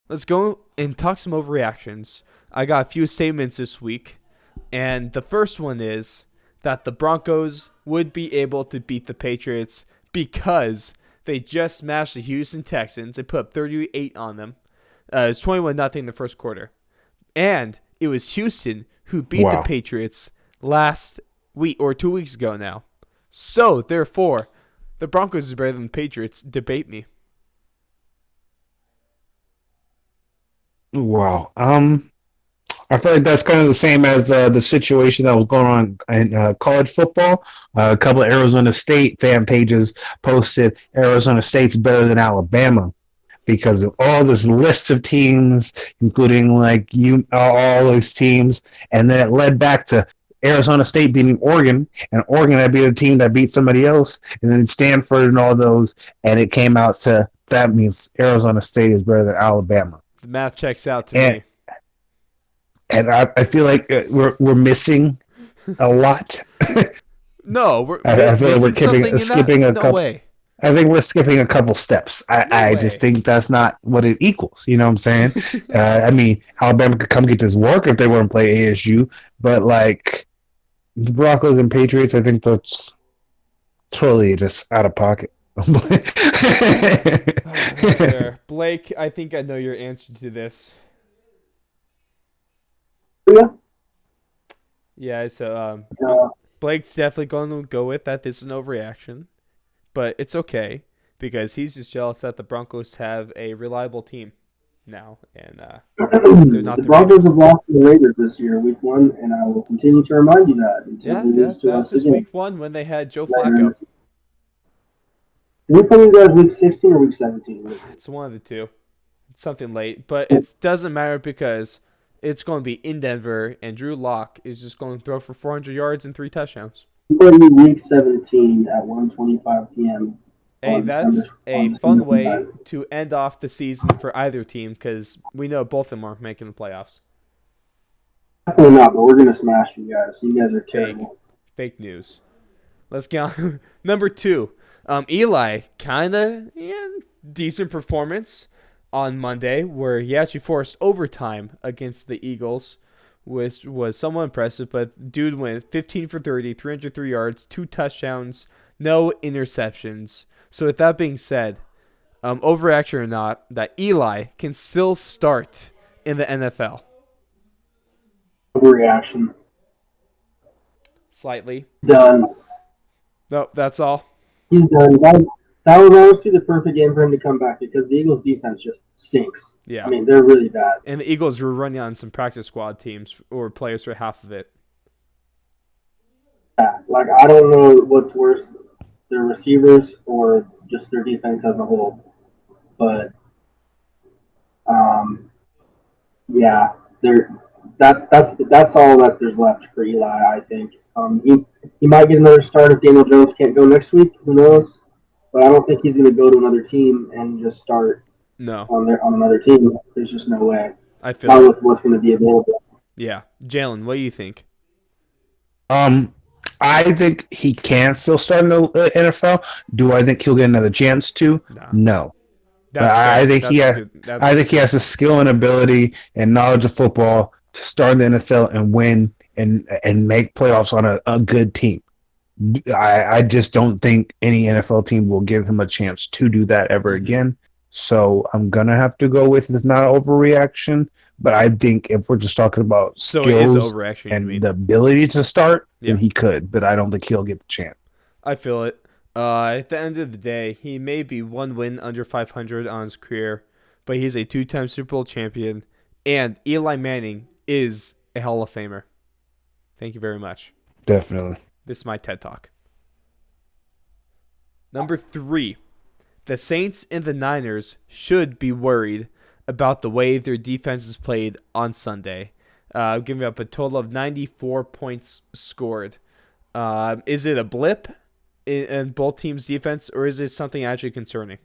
let's go and talk some overreactions. I got a few statements this week, and the first one is that the Broncos would be able to beat the Patriots because they just smashed the Houston Texans. They put up 38 on them. It was 21-0 in the first quarter. And it was Houston who beat the Wow. Patriots last week or 2 weeks ago now. So, therefore, the Broncos is better than the Patriots. Debate me. Wow. I feel like that's kind of the same as the situation that was going on in college football. A couple of Arizona State fan pages posted Arizona State's better than Alabama because of all this list of teams, including like all those teams, and then it led back to Arizona State beating Oregon, and Oregon had beat a team that beat somebody else, and then Stanford and all those, and it came out to that means Arizona State is better than Alabama. The math checks out to And me. I feel like we're missing a lot. No, we're I feel like we're missing something in that? skipping a No couple. way. I think we're skipping a couple steps. No I just way. think that's not what it equals. You know what I'm saying? I mean, Alabama could come get this work if they want to play ASU, but like the Broncos and Patriots, I think that's totally just out of pocket. That's fair. Blake, I think I know your answer to this. Yeah. Yeah, so Uh, Blake's definitely going to go with that. This is an overreaction, but it's okay because he's just jealous that the Broncos have a reliable team now, and they're not the the Broncos Raiders. have lost to the Raiders this year, week one, and I will continue to remind you that until Yeah, we lose that to was us just again week one when they had Joe later in the Flacco. season. Did we play you guys week 16 or week 17? It's one of the two. It's something late, but it doesn't matter because it's going to be in Denver, and Drew Lock is just going to throw for 400 yards and 3 touchdowns. We played you week 17 at 1:25 p.m. Hey, that's a on fun December way 9th. to end off the season for either team because we know both of them aren't making the playoffs. Definitely not, but we're gonna smash you guys. You guys are Fake, terrible. fake news. Let's get on. Number two, Eli, kind of decent performance on Monday where he actually forced overtime against the Eagles, which was somewhat impressive. But dude went 15 for 30, 303 yards, 2 touchdowns, no interceptions. So with that being said, overreaction or not, that Eli can still start in the NFL. Overreaction. Slightly. Done. Nope, that's all. He's done. That was honestly the perfect game for him to come back because the Eagles' defense just stinks. I Yeah. mean, they're really bad. And the Eagles were running on some practice squad teams or players for half of it. Yeah, like I don't know what's worse, their receivers or just their defense as a whole. But um, yeah, they're that's all that there's left for Eli. I think he might get another start if Daniel Jones can't go next week. Who knows? But I don't think he's going to go to another team and just start No, on another team. There's just no way. I feel Not it. with what's going to be available. Yeah. Jalen, what do you think? um, I think he can still start in the NFL. Do I think he'll get another chance to? Nah. No. But That's fair. That's a good. That's I a think good he has point. the skill and ability and knowledge of football to start in the NFL and win and make playoffs on a good team. I just don't think any NFL team will give him a chance to do that ever Mm-hmm. again. So I'm gonna have to go with it's not overreaction, but I think if we're just talking about So it is skills overreaction, you and mean? the ability to start, then Yeah, he could, but I don't think he'll get the chance. I feel it. At the end of the day, he may be one win under 500 on his career, but he's a two-time Super Bowl champion, and Eli Manning is a Hall of Famer. Thank you very much. Definitely. This is my TED Talk. Number three, the Saints and the Niners should be worried about the way their defense is played on Sunday, giving up a total of 94 points scored. Is it a blip in both teams' defense, or is it something actually concerning?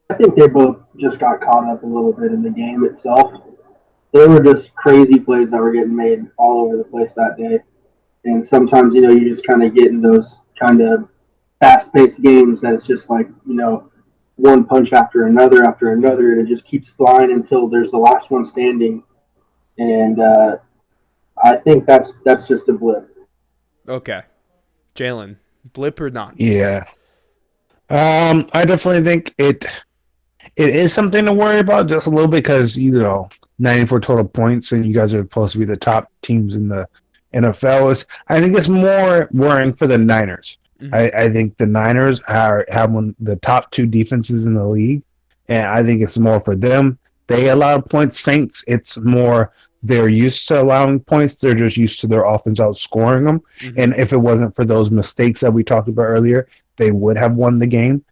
I think they both just got caught up a little bit in the game itself. They were just crazy plays that were getting made all over the place that day. And sometimes, you just kind of get in those kind of fast paced games that it's just like, one punch after another, and it just keeps flying until there's the last one standing. And I think that's just a blip. Okay. Jalen, blip or not? Yeah. I definitely think it is something to worry about just a little bit because 94 total points and you guys are supposed to be the top teams in the NFL. I think it's more worrying for the Niners. Mm-hmm. I think the Niners have one of the top two defenses in the league, and I think it's more for them. They allow points. Saints, it's more they're used to allowing points. They're just used to their offense outscoring them. Mm-hmm. And if it wasn't for those mistakes that we talked about earlier, they would have won the game.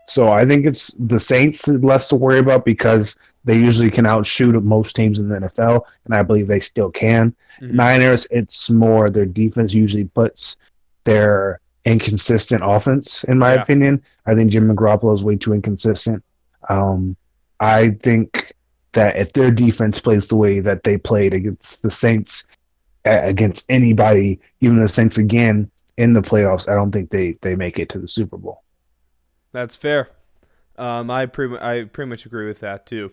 So I think it's the Saints less to worry about because they usually can outshoot most teams in the NFL, and I believe they still can. Mm-hmm. Niners, it's more their defense usually puts their inconsistent offense, in my opinion. I think Jimmy Garoppolo is way too inconsistent. I think that if their defense plays the way that they played against the Saints, against anybody, even the Saints again in the playoffs, I don't think they make it to the Super Bowl. That's fair. I pretty much agree with that too.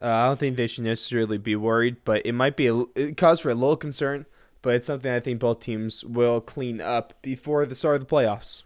I don't think they should necessarily be worried, but it might be it cause for a little concern. But it's something I think both teams will clean up before the start of the playoffs.